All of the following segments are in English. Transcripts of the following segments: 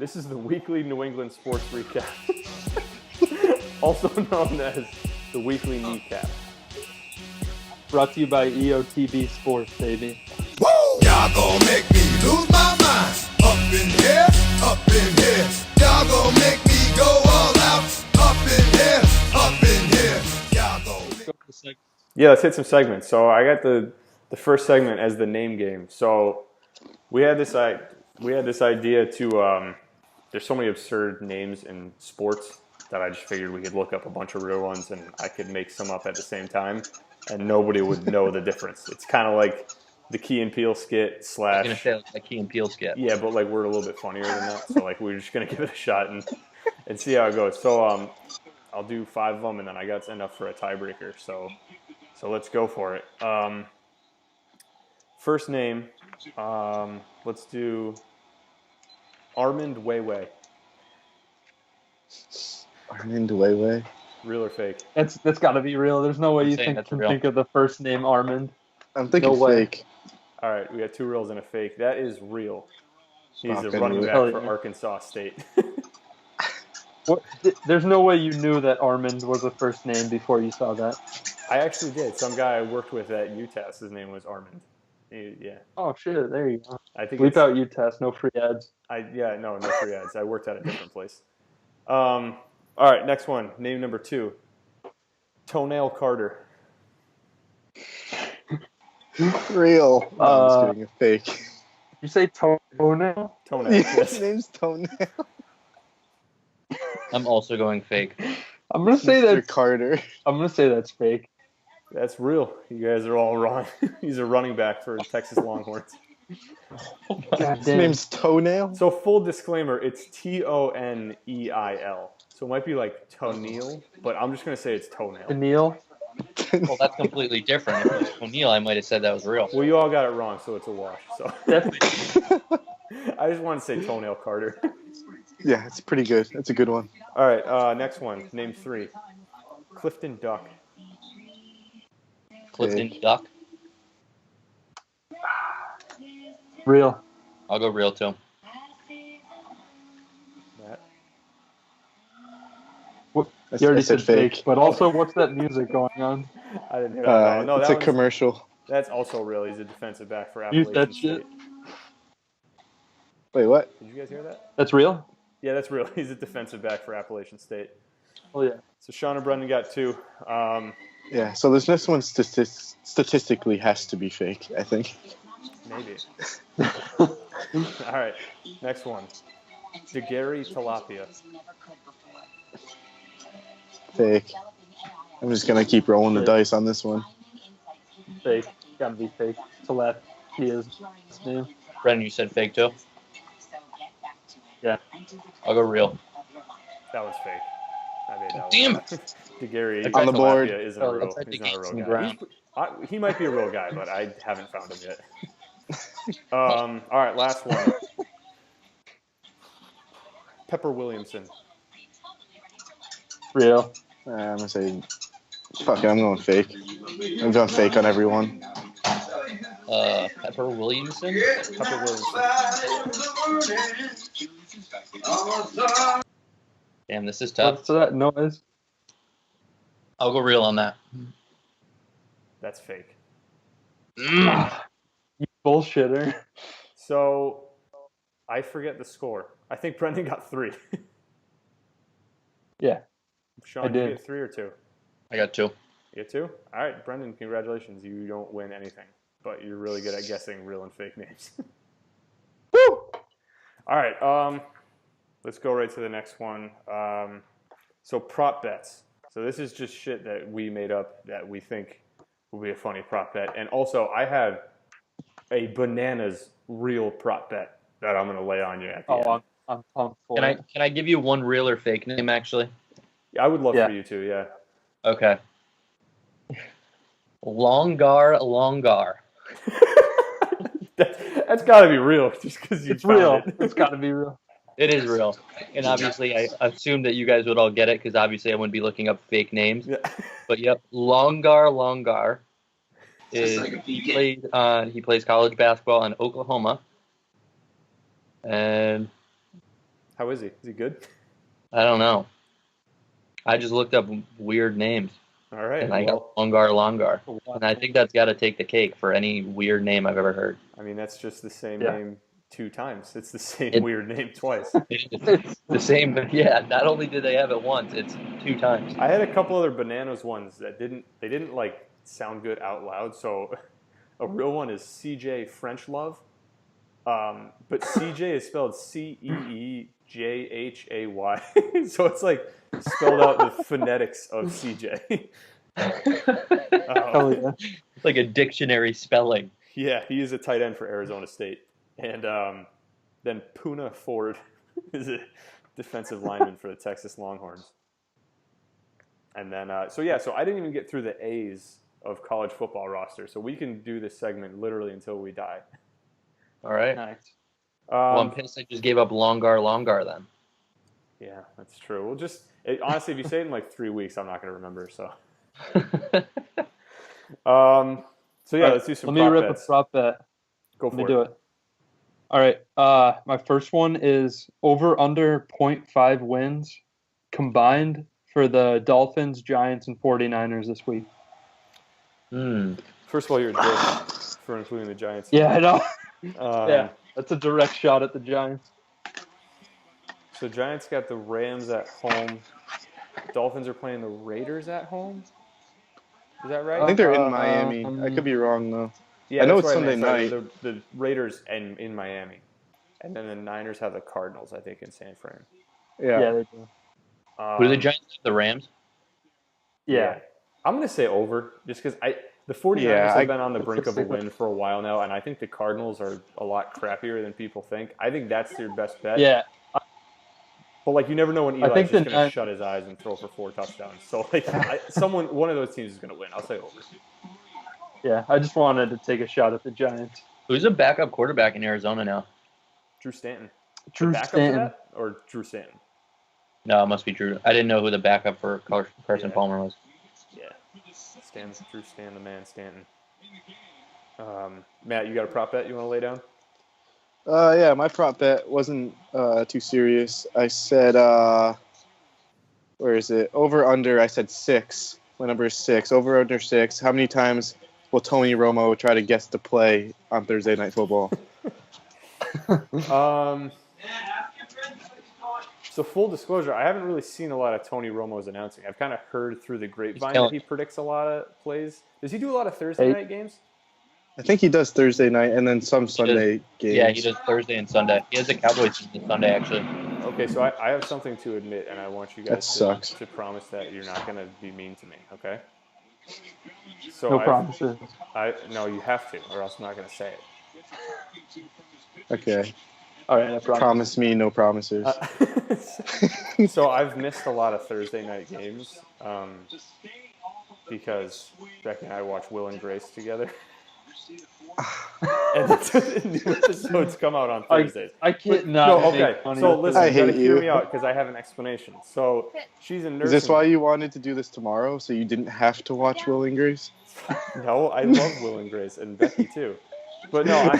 This is the weekly New England sports recap, also known as the weekly NEcap. Brought to you by EOTB Sports, baby. Woo! Y'all gon' make me lose my mind. Up in here, up in here. Y'all gon' make me go all out. Up in here, up in here. Y'all gon' make... Yeah, let's hit some segments. So I got the first segment as the name game. So we had this idea to there's so many absurd names in sports that I just figured we could look up a bunch of real ones and I could make some up at the same time, and nobody would know the difference. It's kind of like the Key and Peele skit / I was gonna say like Key and Peele skit. Yeah, but like we're a little bit funnier than that. So like we're just gonna give it a shot and see how it goes. So I'll do 5 of them and then I got enough for a tiebreaker. So let's go for it. First name, let's do Armand Weiwei. Armand Weiwei. Real or fake? That's got to be real. There's no way you can think of the first name Armand. I'm thinking fake. All right, we got 2 reals and a fake. That is real. He's a Fucking running back for Arkansas State. What? There's no way you knew that Armand was a first name before you saw that. I actually did. Some guy I worked with at UTAS, his name was Armand. Yeah. Oh shit! There you go. I think bleep out UTAS. No free ads. No free ads. I worked at a different place. All right, next one. Name number 2. Toenail Carter. Real. I'm just kidding. Fake. You say toenail? Toenail. His name's Toenail. I'm also going fake. I'm gonna say Mr. that Carter. I'm gonna say that's fake. That's real. You guys are all wrong. He's a running back for Texas Longhorns. His name's Toenail? So full disclaimer, it's Toneil. So it might be like Toenail, but I'm just going to say it's Toenail. Toenail? Well, that's completely different. If it was O'Neal, I might have said that was real. Well, you all got it wrong, so it's a wash. So I just want to say Toenail Carter. Yeah, it's pretty good. That's a good one. All right, next one. Name 3. Clifton Duck. Clifton Duck. Real. I'll go real too. Matt? What? You already said fake. But also, what's that music going on? I didn't hear that. No, it's a commercial. That's also real. He's a defensive back for Use Appalachian that State. shit. Wait, what? Did you guys hear that? That's real? Yeah, that's real. He's a defensive back for Appalachian State. Oh, yeah. So Sean and Brendan got 2. Yeah, so this one statistically has to be fake, I think. Maybe. All right, next one. DeGary Tilapia. Fake. I'm just going to keep rolling the dice on this one. Fake. Gotta be fake. Tilapia's name. Brendan, you said fake too? Yeah. I'll go real. That was fake. I made that Damn one. DeGary On the board. isn't a real. He's not a real guy. He might be a real guy, but I haven't found him yet. All right, last one. Pepper Williamson. Real. I'm going to say, fuck it, I'm going fake. I'm going fake on everyone. Pepper Williamson? Pepper Williamson. Damn, this is tough. What's that noise? I'll go real on that. That's fake. You bullshitter. So, I forget the score. I think Brendan got 3. Yeah. Sean, I did you did. get 3 or 2? I got 2. You get 2? All right, Brendan, congratulations. You don't win anything, but you're really good at guessing real and fake names. Woo! All right, let's go right to the next one. So prop bets. So this is just shit that we made up that we think will be a funny prop bet. And also, I have a bananas real prop bet that I'm going to lay on you at the end. I'm pumped for Can it. I give you one real or fake name actually? Yeah, I would love for you to, yeah. Okay. Longar. That's got to be real, just because you It's found real. it. It's got to be real. It is real. And obviously, I assumed that you guys would all get it because obviously I wouldn't be looking up fake names. Yeah. But yep, Longar he plays college basketball in Oklahoma. And How is he? Is he good? I don't know. I just looked up weird names, All right. and I Well, got Longar. And I think that's got to take the cake for any weird name I've ever heard. I mean, that's just the same Yeah. name 2 times. It's the same It- weird name twice. It's the same, but yeah, not only did they have it once, it's 2 times. I had a couple other bananas ones that didn't like sound good out loud. So a real one is CJ French Love, but CJ is spelled CEEJHAY. So it's like spelled out the phonetics of CJ. Hell yeah. It's like a dictionary spelling. Yeah, he is a tight end for Arizona State, and then Puna Ford is a defensive lineman for the Texas Longhorns. And then, so I didn't even get through the A's of college football roster, so we can do this segment literally until we die. All right. Nice. Well, I'm pissed I just gave up Longar then. Yeah, that's true. We'll just honestly, if you say it in like 3 weeks, I'm not going to remember. So, so yeah, let's do some. Let me prop rip bets. a prop bet. Go Let for me it. do it. All right. My first one is over under 0.5 wins combined for the Dolphins, Giants, and 49ers this week. First of all, you're a dick for including the Giants. Yeah, I know. Yeah. That's a direct shot at the Giants. So Giants got the Rams at home. Dolphins are playing the Raiders at home. Is that right? I think they're in Miami. I could be wrong though. Yeah, I know that's it's what Sunday meant. Sorry, night. The Raiders and in Miami, and then the Niners have the Cardinals, I think, in San Fran. Yeah, Yeah. they do. Who do the Giants have? The Rams? Yeah. I'm going to say over, just because the 49ers Yeah, have been on the brink of a win for a while now, and I think the Cardinals are a lot crappier than people think. I think that's your best bet. Yeah. But like, you never know when I Eli's think just the going to Nin- shut his eyes and throw for 4 touchdowns. So like, one of those teams is going to win. I'll say over. Yeah. I just wanted to take a shot at the Giants. Who's a backup quarterback in Arizona now? Drew Stanton. Drew The backup Stanton. to that, or Drew Stanton? No, it must be Drew. I didn't know who the backup for Carson Yeah. Palmer was. Yeah, Drew Stanton, the man Stanton. Matt, you got a prop bet you want to lay down? Yeah, my prop bet wasn't too serious. I said, where is it? Over under. I said 6. My number is 6. Over under 6. How many times will Tony Romo try to guess the play on Thursday Night Football? So full disclosure, I haven't really seen a lot of Tony Romo's announcing. I've kind of heard through the grapevine that he predicts a lot of plays. Does he do a lot of Thursday night games? I think he does Thursday night and then some Sunday games. Yeah, he does Thursday and Sunday. He has the Cowboys this Sunday, actually. Okay, so I have something to admit, and I want you guys to promise that you're not going to be mean to me, okay? So No promises. No, you have to, or else I'm not going to say it. Okay. All right, I promise. Promise me no promises. So I've missed a lot of Thursday night games because Becky and I watch Will and Grace together. And the new episodes come out on Thursdays. I can't No, okay. make funny So with listen, I you gotta hate hear you. me out because I have an explanation. So she's in nursing. Is this why you wanted to do this tomorrow, so you didn't have to watch Will and Grace? No, I love Will and Grace and Becky too. But no,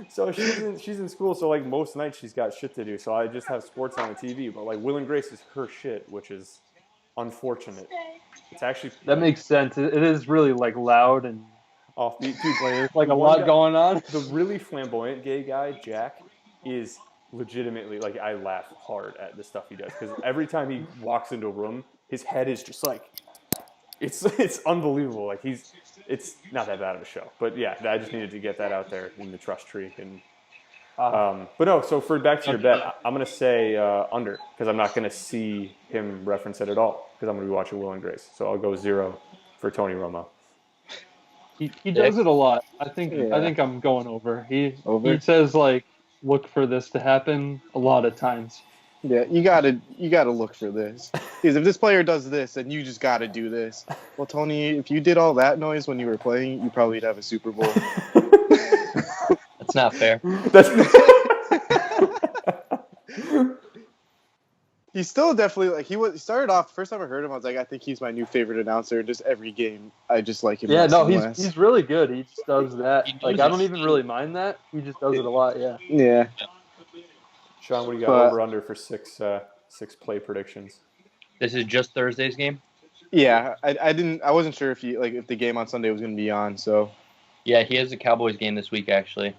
so she's in school, so like most nights she's got shit to do. So I just have sports on the TV. But like Will and Grace is her shit, which is unfortunate. It's actually That makes sense. It is really like loud and offbeat. Dude, there's like a lot going on. The really flamboyant gay guy, Jack, is legitimately like I laugh hard at the stuff he does because every time he walks into a room, his head is just like it's unbelievable. Like it's not that bad of a show, but yeah, I just needed to get that out there in the trust tree. And but no, so for back to your bet, I'm gonna say under because I'm not gonna see him reference it at all because I'm gonna be watching Will and Grace. So I'll go 0 for Tony Romo. He does it a lot. I think Yeah. I'm going over. He Over? says like look for this to happen a lot of times. Yeah, you gotta look for this. Because if this player does this, then you just gotta do this. Well, Tony, if you did all that noise when you were playing, you probably'd have a Super Bowl. That's not fair. He's still definitely like he started off. First time I heard him, I was like, I think he's my new favorite announcer. Just every game, I just like him. Yeah, less no, and less. he's really good. He just does that. He does Like I it. don't even really mind that. He just does it a lot. Yeah. Yeah. Sean, what do you got But- over under for six play predictions? This is just Thursday's game. Yeah, I wasn't sure if if the game on Sunday was going to be on. So Yeah, he has a Cowboys game this week actually.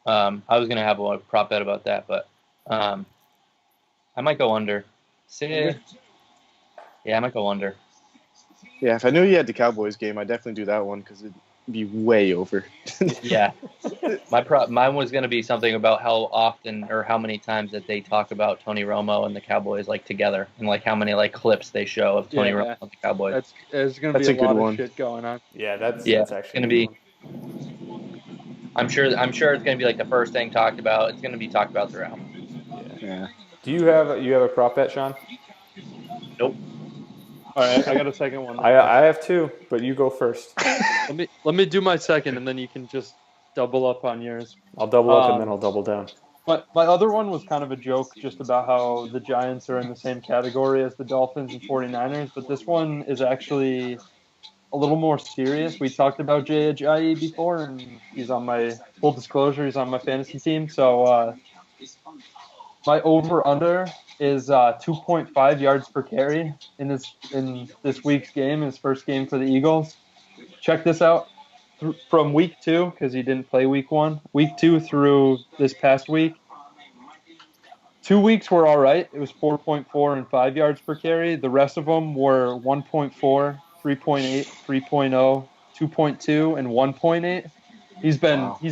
I was gonna have a prop bet about that, but I might go under. Yeah, I might go under. yeah, if I knew you had the Cowboys game, I'd definitely do that one because it'd be way over. Yeah, mine was gonna be something about how often or how many times that they talk about Tony Romo and the Cowboys like together, and like how many like clips they show of Tony Romo and the Cowboys. There's going to That's be a a lot good of one. shit going on. Yeah, that's actually gonna a be- good one. I'm sure it's gonna be like the first thing talked about. It's gonna be talked about throughout. Yeah. Do you have a prop bet, Sean? Nope. All right, I got a second one. I have two, but you go first. Let me do my second, and then you can just double up on yours. I'll double up and then I'll double down. But my other one was kind of a joke, just about how the Giants are in the same category as the Dolphins and 49ers. But this one is actually a little more serious. We talked about Jay Ajayi before, and he's on my full disclosure. He's on my fantasy team. So my over/under is 2.5 yards per carry in this week's game, his first game for the Eagles. Check this out. From week 2, because he didn't play week 1, week 2 through this past week, 2 weeks were all right. It was 4.4 and 5 yards per carry. The rest of them were 1.4, 3.8, 3.0, 2.2, and 1.8. He's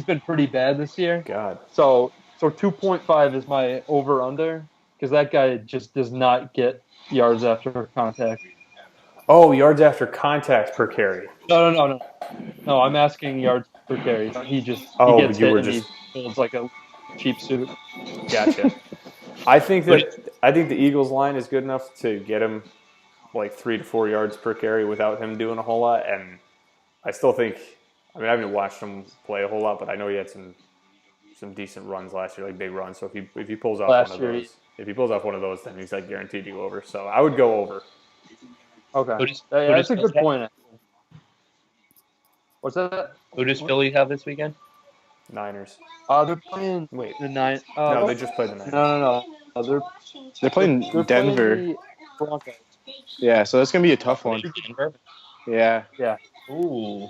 been pretty bad this year. God. So 2.5 is my over/under, because that guy just does not get yards after contact. Oh, yards after contact per carry. No. No, I'm asking yards per carry. He gets you hit were and just- he builds like a cheap suit. Gotcha. I think the Eagles line is good enough to get him like 3 to 4 yards per carry without him doing a whole lot. And I still think, I haven't watched him play a whole lot, but I know he had some decent runs last year, like big runs. So if he pulls off one of those, then he's like guaranteed to go over. So I would go over. Okay, Who that's a does good point. What's that? Who does Philly have this weekend? Niners. They're playing Wait. the nine. No, they just played the Niners. No. They're playing They're Denver. playing the Broncos. Yeah, so that's gonna be a tough one. Denver. Yeah. Ooh.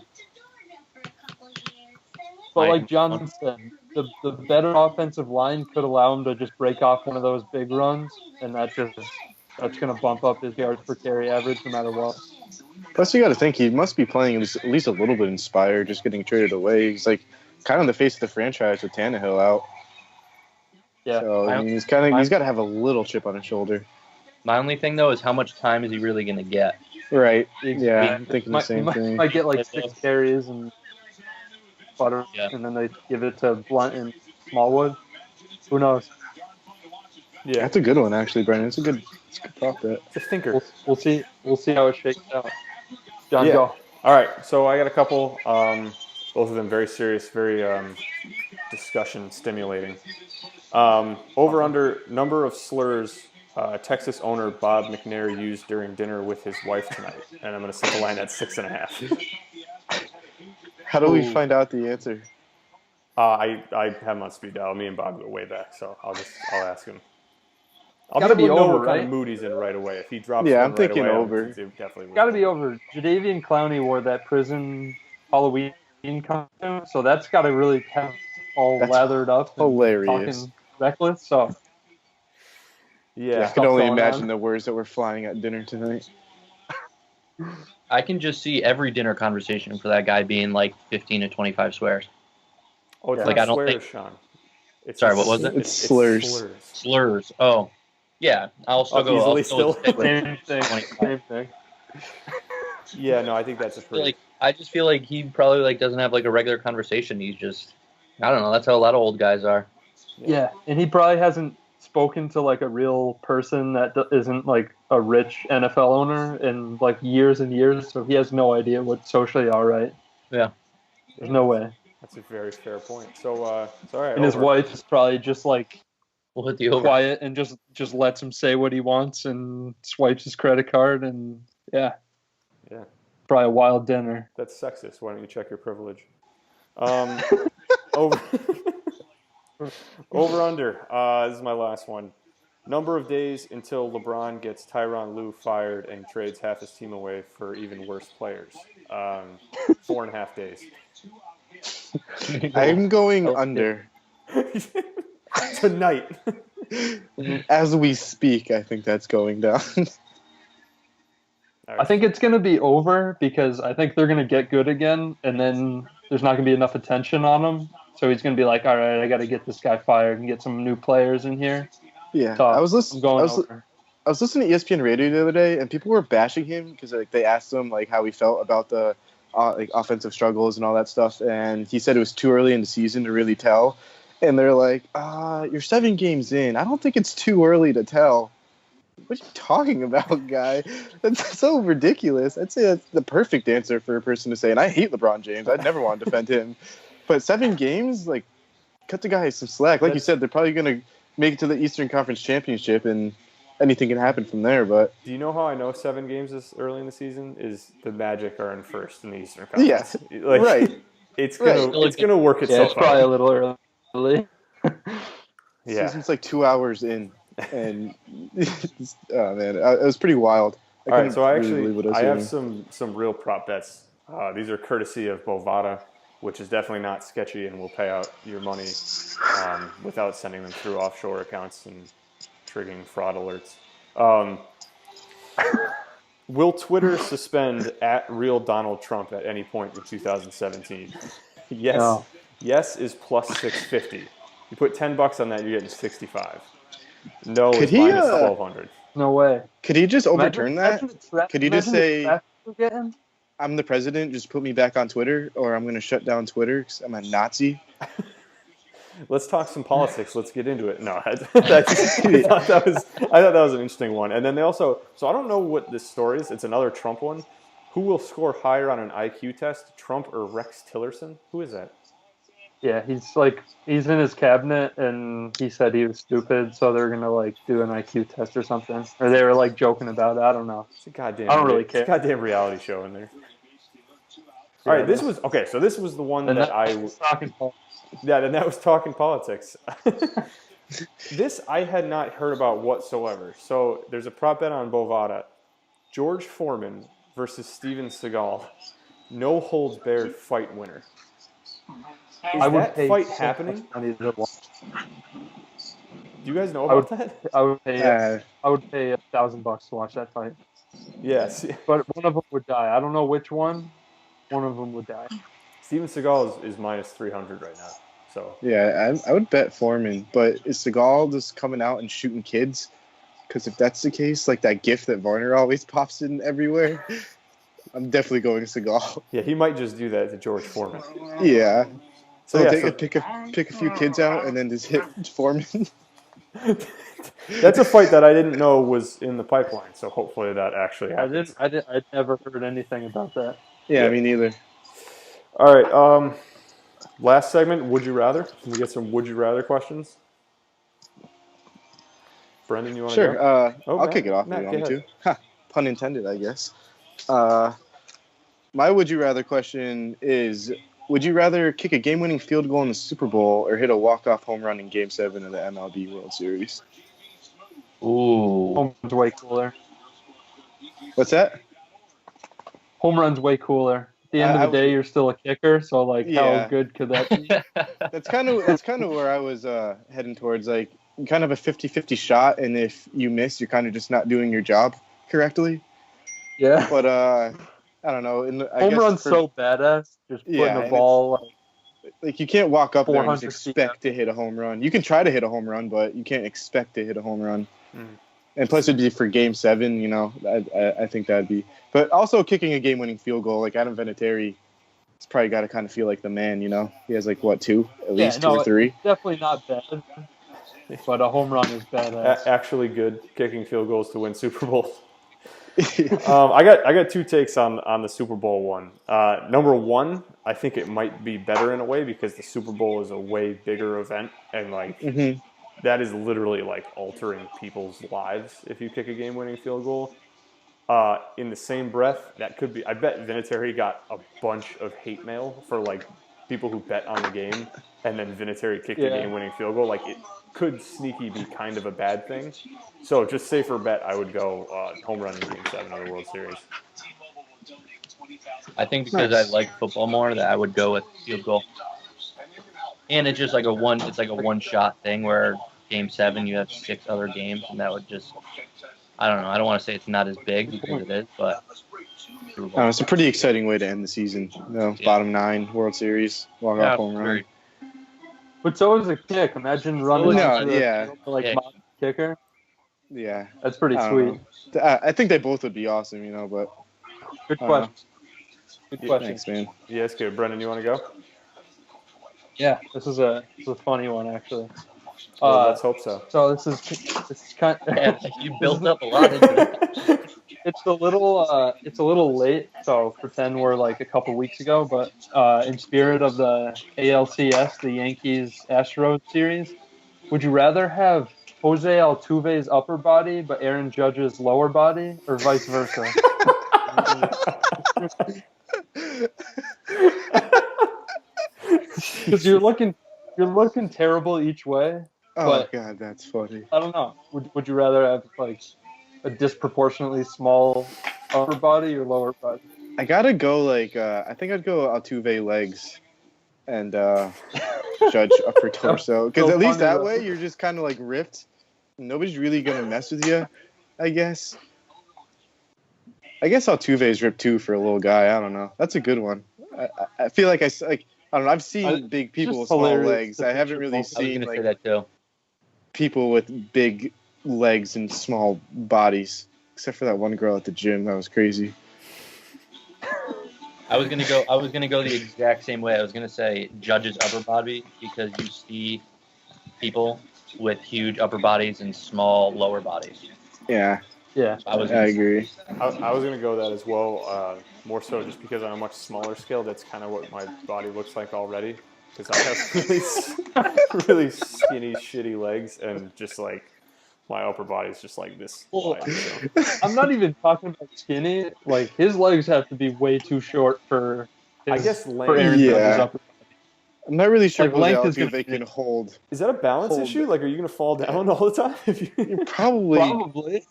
But like John said, the better offensive line could allow him to just break off one of those big runs, and that's going to bump up his yards per carry average no matter what. Plus, you got to think he must be playing at least a little bit inspired, just getting traded away. He's like kind of the face of the franchise with Tannehill out. Yeah. So I mean, he's got to have a little chip on his shoulder. My only thing though is how much time is he really gonna get? Right. Yeah, I'm thinking the Might- same he thing. might get like 6 carries and butter, Yeah. and then they give it to Blunt and Smallwood. Who knows? Yeah, That's a good one, actually, Brendan. It's a good prop bet. it's a thinker. We'll see how it shakes out. John, Yeah. go. All right, so I got a couple, both of them very serious, very discussion stimulating. Over under number of slurs Texas owner Bob McNair used during dinner with his wife tonight, and I'm going to set the line at 6.5. How do we Ooh. find out the answer? I have him on speed dial. Me and Bob go way back, so I'll ask him. I'll Gotta be able be to know over, what kind of right? mood he's in right away. If he drops, Yeah, one I'm right thinking away, over. it definitely was Got to be over. Jadeveon Clowney wore that prison Halloween costume, so that's got to really have all That's lathered up and hilarious. talking reckless. So Yeah. I can only going imagine on. the words that were flying at dinner tonight. I can just see every dinner conversation for that guy being like 15 to 25 swears. Oh, it's Like, not I don't swears, think- Sean. It's Sorry, what was it? It's slurs. Slurs. Oh, yeah. I'll still go. easily I'll still still. stick with same thing. 25. Same thing. Yeah, no, I think that's a pretty. I just feel like he probably like doesn't have like a regular conversation. He's just, I don't know. That's how a lot of old guys are. Yeah, and he probably hasn't spoken to like a real person that isn't like a rich NFL owner in like years and years, so he has no idea what's socially all right. Yeah. There's no way. That's a very fair point. So, it's all right. And his over. wife is probably just like We'll hit the over. quiet and just lets him say what he wants and swipes his credit card, and yeah, probably a wild dinner. That's sexist. Why don't you check your privilege? Over Over under. This is my last one. Number of days until LeBron gets Tyronn Lue fired and trades half his team away for even worse players. 4.5 days. I'm going under. Tonight. As we speak, I think that's going down. I think it's going to be over because I think they're going to get good again, and then there's not going to be enough attention on him. So he's going to be like, all right, I got to get this guy fired and get some new players in here. Yeah, So I was I'm going over. I was listening to ESPN Radio the other day, and people were bashing him because like they asked him like how he felt about the like offensive struggles and all that stuff, and he said it was too early in the season to really tell. And they're like, you're 7 games in. I don't think it's too early to tell. What are you talking about, guy? That's so ridiculous. I'd say that's the perfect answer for a person to say. And I hate LeBron James. I'd never want to defend him. But 7 games, like, cut the guy some slack. Like you said, they're probably going to make it to the Eastern Conference Championship, and anything can happen from there. But do you know how I know 7 games this early in the season? Is the Magic are in first in the Eastern Conference. Yeah, like, right. It's gonna work Yeah, itself it's probably out. a little early. Yeah. Season's like 2 hours in, and oh man, it was pretty wild. All right, so I have hearing. some real prop bets. These are courtesy of Bovada, which is definitely not sketchy and will pay out your money without sending them through offshore accounts and triggering fraud alerts. Will Twitter suspend @real Donald Trump at any point in 2017? Yes. No. Yes is plus 650. You put $10 on that, you're getting 65. No Could is he, minus 1,200. No way. Could he just overturn Imagine that? Could he just say, we're getting? I'm the president, just put me back on Twitter, or I'm going to shut down Twitter because I'm a Nazi? Let's talk some politics. Let's get into it. No, I thought that was an interesting one. And then they also, so I don't know what this story is. It's another Trump one. Who will score higher on an IQ test, Trump or Rex Tillerson? Who is that? Yeah, he's in his cabinet, and he said he was stupid, so they're gonna like do an IQ test or something, or they were like joking about it. I don't know. It's a goddamn. I don't really care. It's a goddamn reality show in there. All right, this was okay. So this was the one And that I was talking. yeah, and that was talking politics. This I had not heard about whatsoever. So there's a prop bet on Bovada, George Foreman versus Steven Seagal, no holds barred fight winner. Is that fight happening? Do you guys know about that? I would pay $1,000 to watch that fight. Yes. But one of them would die. I don't know which one. One of them would die. Steven Seagal is minus 300 right now. So Yeah, I would bet Foreman, but is Seagal just coming out and shooting kids? Because if that's the case, like that GIF that Varner always pops in everywhere, I'm definitely going Seagal. yeah, he might just do that to George Foreman. Yeah. So yeah, pick a few kids out and then just hit Foreman. That's a fight that I didn't know was in the pipeline. So hopefully that actually happens. I never heard anything about that. Yeah, me neither. All right. Last segment, would you rather? Can we get some would you rather questions? Brendan, you want to Sure. go? I'll kick it off if you want me to. Ha, pun intended, I guess. My would you rather question is, would you rather kick a game-winning field goal in the Super Bowl or hit a walk-off home run in Game 7 of the MLB World Series? Ooh. Home run's way cooler. What's that? Home run's way cooler. At the end of the day, you're still a kicker, so like, Yeah. how good could that be? That's kind of where I was heading towards. Like, kind of a 50-50 shot, and if you miss, you're kind of just not doing your job correctly. Yeah. But I don't know. Home run's so badass. Just putting the ball. Like, you can't walk up there and just 400 expect to hit a home run. You can try to hit a home run, but you can't expect to hit a home run. And plus, it'd be for Game 7. You know, I think that'd be. But also kicking a game-winning field goal, like Adam Vinatieri, he's probably got to kind of feel like the man. You know, he has like what, 2 at least, 2 or 3. Definitely not bad. But a home run is badass. Actually good kicking field goals to win Super Bowls. I got 2 takes on the Super Bowl one. Number 1, I think it might be better in a way because the Super Bowl is a way bigger event, and like that is literally like altering people's lives if you kick a game-winning field goal. In the same breath, that could be. I bet Vinatieri got a bunch of hate mail for like people who bet on the game and then Vinatieri kicked the Yeah. game-winning field goal, like it could sneaky be kind of a bad thing. So just safer bet, I would go home run in Game 7 of the World Series. I think because Nice. I like football more, that I would go with field goal. And it's just like a one shot thing where Game 7 you have 6 other games, and that would just, I don't know. I don't want to say it's not as big because it is, but It's a pretty exciting way to end the season. Bottom 9 World Series, walk-off home run. very- But so is a kick. Imagine running No, into the yeah. field like Yeah. mock kicker. Yeah, That's pretty I sweet. don't know. I think they both would be awesome, but Good I don't question. Good yeah, question. thanks, man. Yeah, that's good. Brendan, you want to go? Yeah, this is a funny one actually. Well, let's hope so. So this is kind. Yeah, you built up a lot into that. It's a little late, so pretend we're like a couple weeks ago. But in spirit of the ALCS, the Yankees Astros series, would you rather have Jose Altuve's upper body but Aaron Judge's lower body, or vice versa? Because you're looking terrible each way. Oh But- God, that's funny. I don't know. Would you rather have like a disproportionately small upper body or lower body? I gotta go I think I'd go Altuve legs and Judge upper torso, because so at least funny, that though. way you're just kind of like ripped. Nobody's really gonna mess with you, I guess. I guess Altuve's ripped too for a little guy. I don't know. That's a good one. I feel like I don't know. I've seen big people with just small hilarious legs. to I haven't picture really both. I was seen gonna say that too. people with big legs and small bodies, except for that one girl at the gym. That was crazy. I was gonna go the exact same way. I was gonna say Judge's upper body because you see people with huge upper bodies and small lower bodies. Yeah, Yeah. I was I gonna agree. I was going to go that as well, more so just because on a much smaller scale, that's kind of what my body looks like already. Because I have really skinny, shitty legs, and just like my upper body is just like this wide. So. I'm not even talking about skinny. Like his legs have to be way too short for. I guess for length. Aaron Yeah. Judge's upper. I'm not really sure Like, Jose length is Altuve gonna can be- hold. Is that a balance Hold issue? it. Like, are you going to fall down all the time? If you... You're probably Probably.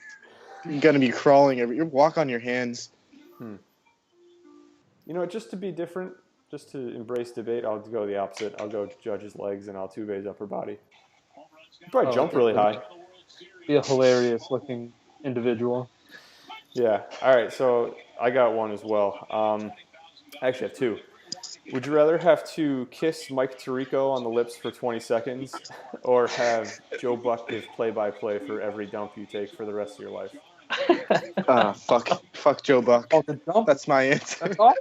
gonna be crawling you walk on your hands. You know, just to be different, just to embrace debate, I'll go the opposite. I'll go Judge's legs and Altuve's upper body. You probably jump really high. Be a hilarious looking individual. Yeah. All right. So I got one as well. I actually have two. Would you rather have to kiss Mike Tirico on the lips for 20 seconds or have Joe Buck give play-by-play for every dump you take for the rest of your life? Fuck Joe Buck. Oh, the dump. That's my answer. That's all.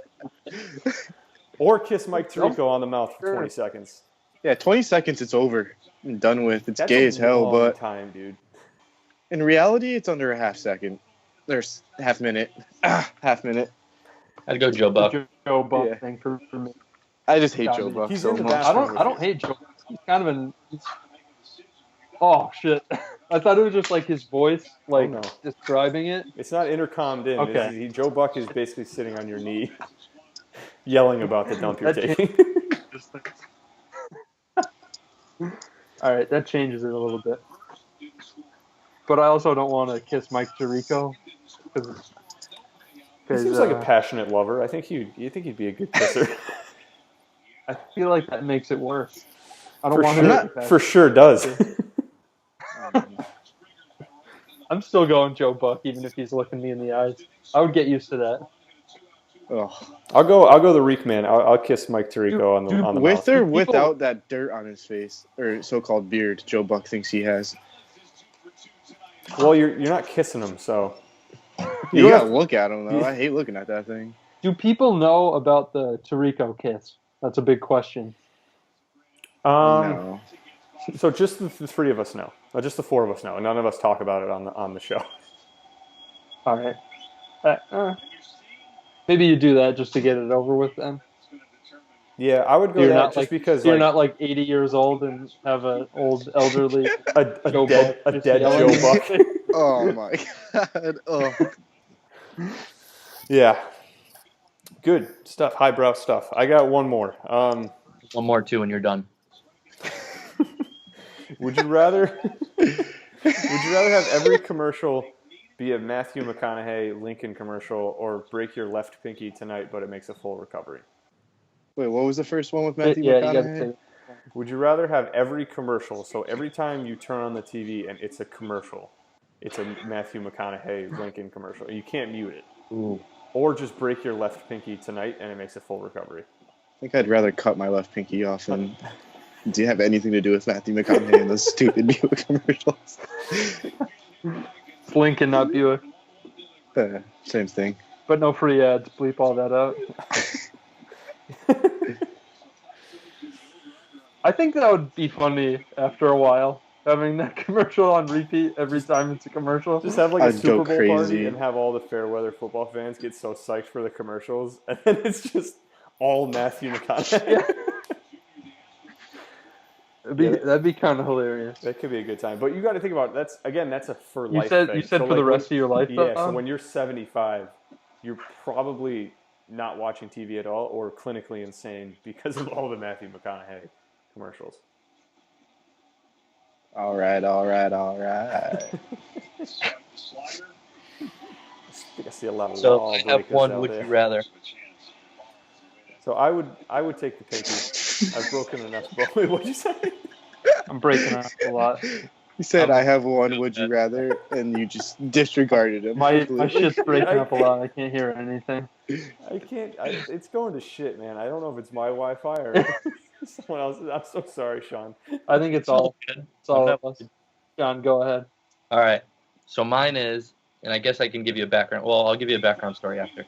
Or kiss Mike Tirico on the mouth for 20 seconds. Yeah, 20 seconds, it's over. I'm done with. It's That's gay a as hell, long but time, dude. in reality, it's under a half second. There's half minute. Half minute. I'd go Joe Buck. Joe Buck Yeah. thing for me. I just hate Yeah, Joe Buck he's so in the much. bathroom. I don't hate Joe. He's kind of oh shit! I thought it was just like his voice, like no. describing it. It's not intercommed in. Okay. Joe Buck is basically sitting on your knee, yelling about the dump you're That taking. All right, that changes it a little bit. But I also don't want to kiss Mike Tirico because He seems like a passionate lover. I think you think he'd be a good kisser. I feel like that makes it worse. I don't For want sure, to. for sure does. I'm still going Joe Buck, even if he's looking me in the eyes. I would get used to that. Ugh. I'll go the Reek Man. I'll kiss Mike Tirico on the mouth. With or People- without that dirt on his face, or so-called beard, Joe Buck thinks he has. Well, you're not kissing him, so You don't gotta have- look at him though. I hate looking at that thing. Do people know about the Tirico kiss? That's a big question. No. So just the three of us know, just the four of us know, and none of us talk about it on the show. All right. Maybe you do that just to get it over with then. Yeah, I would go You're that not just like because you're like, not like 80 years old and have an old elderly a Joe dead Buck a just dead yelling Joe at Buck. you. Oh my god. Oh. Yeah. Good stuff, highbrow stuff. I got one more. one more too, and you're done. Would you rather have every commercial be a Matthew McConaughey Lincoln commercial, or break your left pinky tonight, but it makes a full recovery? Wait, what was the first one with Matthew Yeah, you gotta McConaughey? say it. Would you rather have every commercial, so every time you turn on the TV and it's a commercial, it's a Matthew McConaughey Lincoln commercial, you can't mute it, Ooh. or just break your left pinky tonight and it makes a full recovery? I think I'd rather cut my left pinky off and do you have anything to do with Matthew McConaughey and those stupid Buick commercials? It's Lincoln, not Buick. Same thing. But no free ads. Bleep all that out. I think that would be funny after a while, having that commercial on repeat every time it's a commercial. Just have like a I'd Super go Bowl crazy. party and have all the fair weather football fans get so psyched for the commercials, and then it's just all Matthew McConaughey. That'd be kind of hilarious. That could be a good time. But you got to think about it. That's a for You life said thing. you said So, for the like, rest of your life. Yeah, though? so when you're 75, you're probably not watching TV at all or clinically insane because of all the Matthew McConaughey commercials. All right. I think I see a lot of So law I have breakers one. out Would there. you rather? So I would take the pinky. I've broken enough. What'd you say? I'm breaking up a lot. You said I have one, would you rather, and you just disregarded him. My completely. shit's breaking up a lot. I can't hear anything. I can't. It's going to shit, man. I don't know if it's my Wi-Fi or someone else's. I'm so sorry, Sean. I think it's all. Good. It's all of us. John, go ahead. All right. So mine is, and I guess I can give you a background. Well, I'll give you a background story after.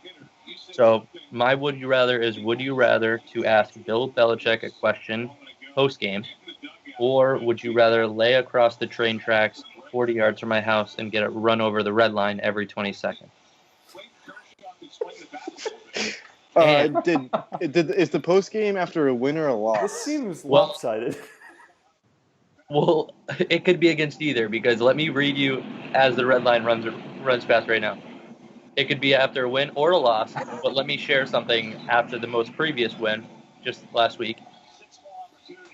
So my would you rather is, would you rather to ask Bill Belichick a question post game, or would you rather lay across the train tracks 40 yards from my house and get it run over the red line every 20 seconds? Is the post game after a win or a loss? This seems Well- lopsided. Well, it could be against either, because let me read you as the red line runs past right now. It could be after a win or a loss, but let me share something after the most previous win, just last week.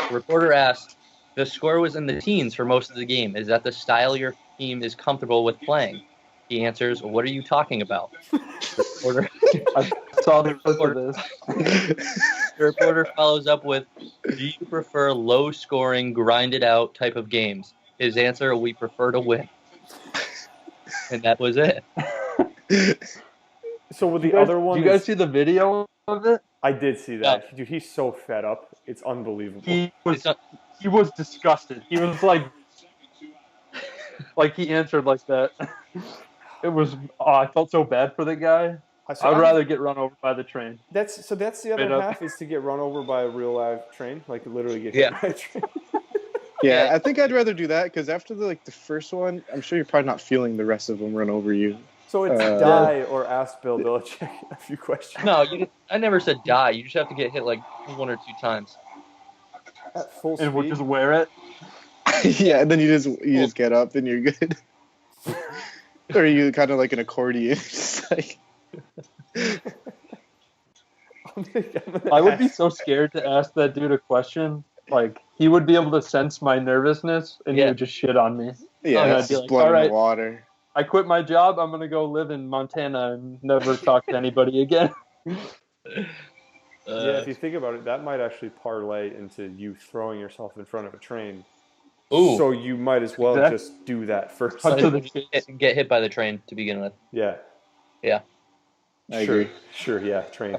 The reporter asked, the score was in the teens for most of the game. Is that the style your team is comfortable with playing? He answers, what are you talking about? The reporter, I saw the clip of this. the reporter follows up with, do you prefer low-scoring, grinded-out type of games? His answer, we prefer to win. And that was it. So with the You guys- other one, do you guys see the video of it? I did see that. Dude, he's so fed up. It's unbelievable. He It's not, was disgusted. He was like he answered like that. It was. Oh, I felt so bad for the guy. So I'd rather get run over by the train. That's the other Straight up. half is to get run over by a real live train, like literally get Yeah. hit by a train. Yeah, Yeah. I think I'd rather do that because after the first one, I'm sure you're probably not feeling the rest of them run over you. So it's die or ask Bill Belichick a few questions. no, I never said die. You just have to get hit like 1 or 2 times. At full And we'll speed. just wear it. Yeah, and then you just get up and you're good. Or you kind of like an accordion. Just like, I would be so scared to ask that dude a question. Like, he would be able to sense my nervousness, and he Yeah. would just shit on me. yeah, Oh, that's I'd be just like, blood in alright. the water. I quit my job. I'm gonna go live in Montana and never talk to anybody again. Yeah, if you think about it, that might actually parlay into you throwing yourself in front of a train. Ooh. So you might as well Exactly. just do that first. Punch to the Get, face. get hit by the train to begin with. Yeah. Yeah. I Sure. agree. Sure, yeah, train.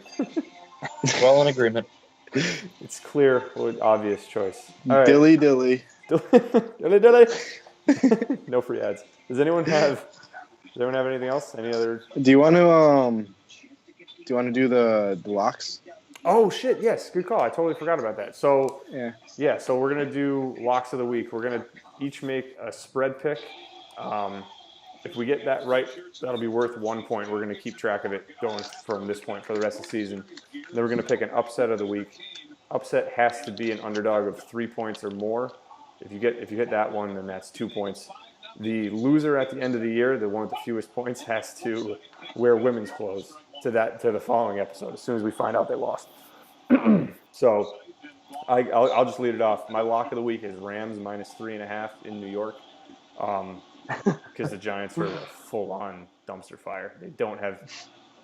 We're all in agreement. It's clear, obvious choice. All right. Dilly dilly. Dilly. No free ads. Does anyone have anything else? Any other? Do you want to do the locks? Oh shit! Yes, good call. I totally forgot about that. So Yeah. so we're gonna do locks of the week. We're gonna each make a spread pick. If we get that right, that'll be worth 1 point. We're gonna keep track of it going from this point for the rest of the season. And then we're gonna pick an upset of the week. Upset has to be an underdog of 3 points or more. If you hit that one, then that's 2 points. The loser at the end of the year, the one with the fewest points, has to wear women's clothes to the following episode as soon as we find out they lost. So I'll just lead it off. My lock of the week is Rams -3.5 in New York, because the Giants are a full-on dumpster fire. They don't have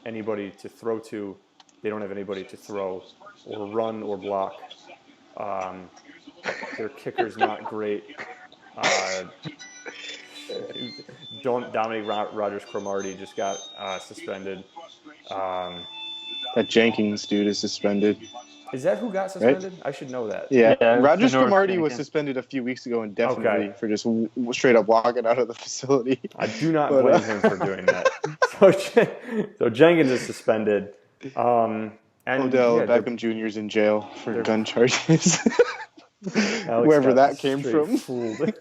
anybody to throw to. They don't have anybody to throw or run or block. Their kicker's not great. Dominic Rodgers-Cromartie just got suspended. That Jenkins dude is suspended. Is that who got suspended? I should know that. Yeah, Yeah, it's Rogers the North Cromartie was Jenkins. suspended a few weeks ago indefinitely Okay. for just straight up walking out of the facility. I do not But, blame him for doing that. So Jenkins is suspended. And Odell yeah, Beckham Jr. is in jail for gun charges. Alex Wherever got that came straight from. fooled.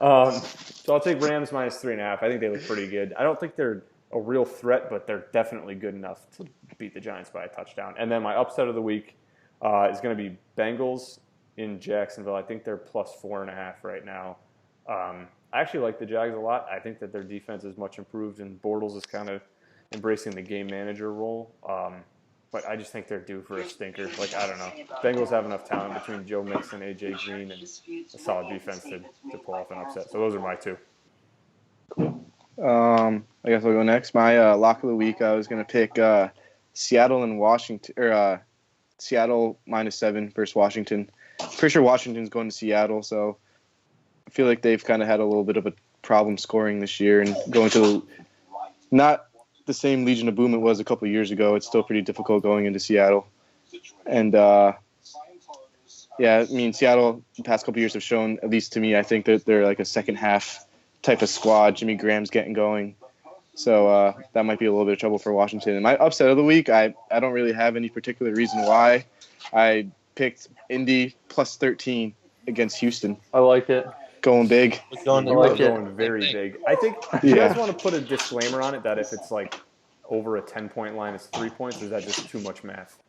So I'll take Rams -3.5. I think they look pretty good. I don't think they're a real threat, but they're definitely good enough to beat the Giants by a touchdown. And then my upset of the week is going to be Bengals in Jacksonville. I think they're +4.5 right now. I actually like the Jags a lot. I think that their defense is much improved, and Bortles is kind of embracing the game manager role. But I just think they're due for a stinker. Like, I don't know. Bengals have enough talent between Joe Mixon, A.J. Green, and a solid defense to pull off an upset. So those are my two. I guess I'll go next. My lock of the week, I was going to pick Seattle and Washington, or Seattle -7 versus Washington. Pretty sure Washington's going to Seattle, so I feel like they've kind of had a little bit of a problem scoring this year and going to not the same Legion of Boom it was a couple of years ago. It's still pretty difficult going into Seattle. And, yeah, I mean, Seattle the past couple of years have shown, at least to me, I think that they're like a second half type of squad. Jimmy Graham's getting going. So that might be a little bit of trouble for Washington. And my upset of the week, I don't really have any particular reason why. I picked Indy +13 against Houston. I like it. Going big. Going You to are like it. going very big. I think, do you Yeah. guys want to put a disclaimer on it that if it's like over a 10-point line, it's 3 points, or is that just too much math?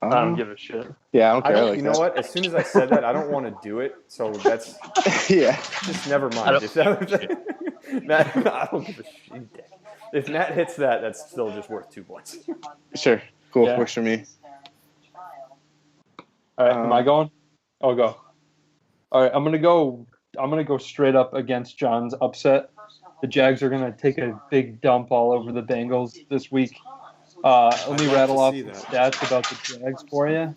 I don't give a shit. Yeah, I don't I care. I don't, like you know that. what? As soon as I said that, I don't want to do it. So that's Yeah. just never I mind. don't- If that, Matt, I don't give a shit. If Matt hits that, that's still just worth 2 points. Sure. Cool. Yeah. Works for me. All right, am I going? I'll go. All right, I'm gonna go straight up against John's upset. The Jags are gonna take a big dump all over the Bengals this week. Let me I'd love rattle to off see the that. stats about the Jags for you.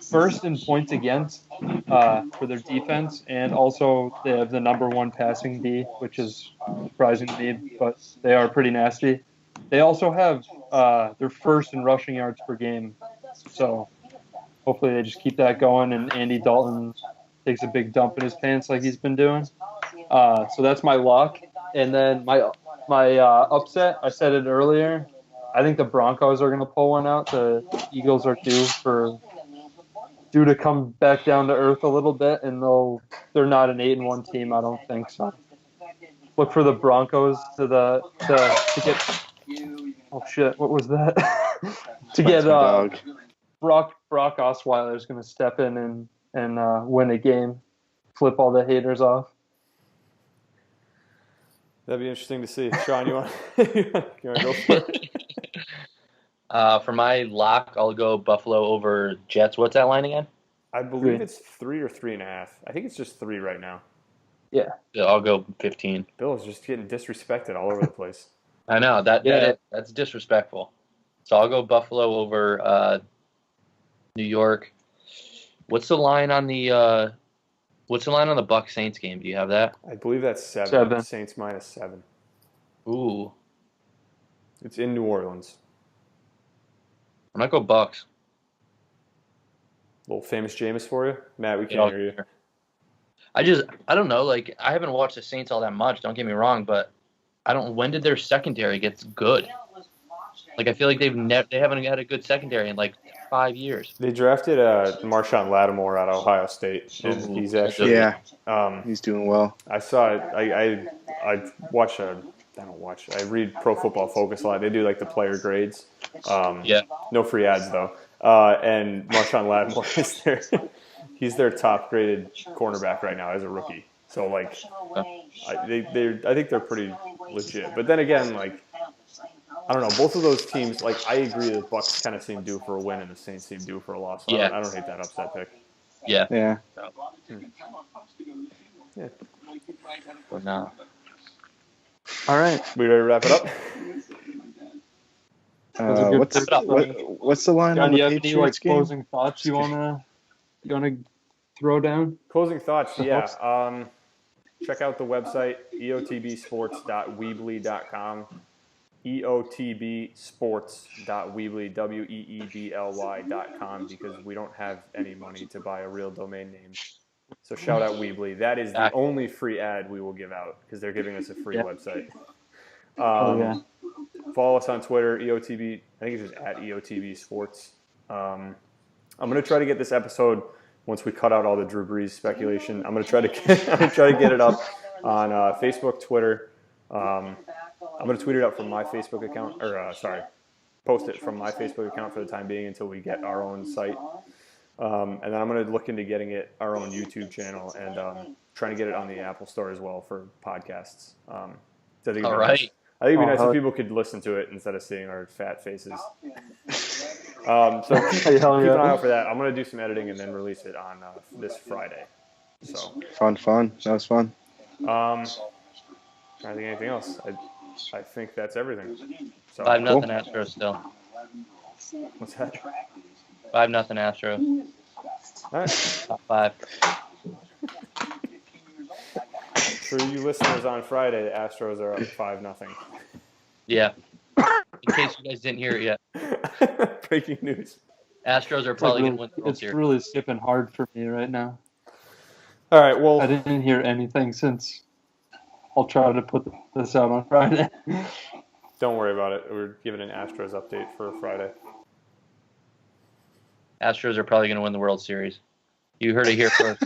First in points against for their defense, and also they have the #1 passing D, which is surprising to me, but they are pretty nasty. They also have their first in rushing yards per game, so hopefully they just keep that going, and Andy Dalton takes a big dump in his pants like he's been doing. So that's my lock, and then my upset. I said it earlier. I think the Broncos are going to pull one out. The Eagles are due to come back down to earth a little bit, and they're not an 8-1 team. I don't think so. Look for the Broncos to get. Oh shit! What was that? to get That's my dog. Brock Osweiler is going to step in and win a game, flip all the haters off. That'd be interesting to see. Sean, you want to go for it? For my lock, I'll go Buffalo over Jets. What's that line again? I believe it's 3 or 3.5. I think it's just 3 right now. Yeah, I'll go 15. Bill is just getting disrespected all over the place. I know that's disrespectful. So I'll go Buffalo over New York. What's the line on the Bucs Saints game? Do you have that? I believe that's 7. 7. Saints -7. Ooh, It's in New Orleans. I'm gonna go Bucks. Little famous Jameis for you, Matt. We Yeah, can't hear you. I don't know. Like, I haven't watched the Saints all that much. Don't get me wrong, but when did their secondary get good? Like, I feel like they haven't had a good secondary in like 5 years. They drafted Marshawn Lattimore out of Ohio State, and Ooh. he's actually. Yeah. Um, He's doing well. I saw it. I watch I don't watch. I read Pro Football Focus a lot. They do like the player grades. Yeah. No free ads though. And Marshawn Lattimore is he's their top graded cornerback right now as a rookie. So like, I think they're pretty legit. But then again, like, I don't know. Both of those teams, like I agree, the Bucks kind of seem due for a win, and the Saints seem due for a loss. So Yeah. I don't hate that upset pick. Yeah. Yeah. Yeah. But no. All right. We ready to wrap it up? That's a good What's pick. what's the line John, on do the you have any Patriots game? closing thoughts you wanna throw down? Closing thoughts. The Yeah. Bucks? Check out the website eotbsports.weebly.com. eotbsports.weebly.com because we don't have any money to buy a real domain name. So shout out Weebly. That is the only free ad we will give out because they're giving us a free website. Yeah. Follow us on Twitter, EOTB. I think it's just at EOTB Sports. I'm going to try to get this episode once we cut out all the Drew Brees speculation. I'm going to try to get it up on Facebook, Twitter. I'm going to tweet it out from my Facebook account, post it from my Facebook account for the time being until we get our own site. And then I'm going to look into getting our own YouTube channel and trying to get it on the Apple Store as well for podcasts. So I think All right. I think it'd be nice if people could listen to it instead of seeing our fat faces. So keep an eye out for that. I'm going to do some editing and then release it on this Friday. So Fun. That was fun. I think anything else. I think that's everything. So 5-0 Astros still. What's that? 5-0 Astros. All right. Top 5. For you listeners on Friday, the Astros are up 5-0. Yeah. In case you guys didn't hear it yet. Breaking news. Astros are probably going to win the World It's Series. really skipping hard for me right now. All right. Well, I didn't hear anything since. I'll try to put this out on Friday. don't worry about it. We're giving an Astros update for Friday. Astros are probably going to win the World Series. You heard it here first.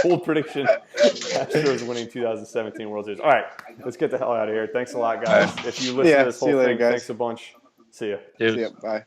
Bold prediction. Astros winning 2017 World Series. All right. Let's get the hell out of here. Thanks a lot, guys. If you listen to this see whole you later, thing, guys. thanks a bunch. See ya. Dude. See ya. Bye.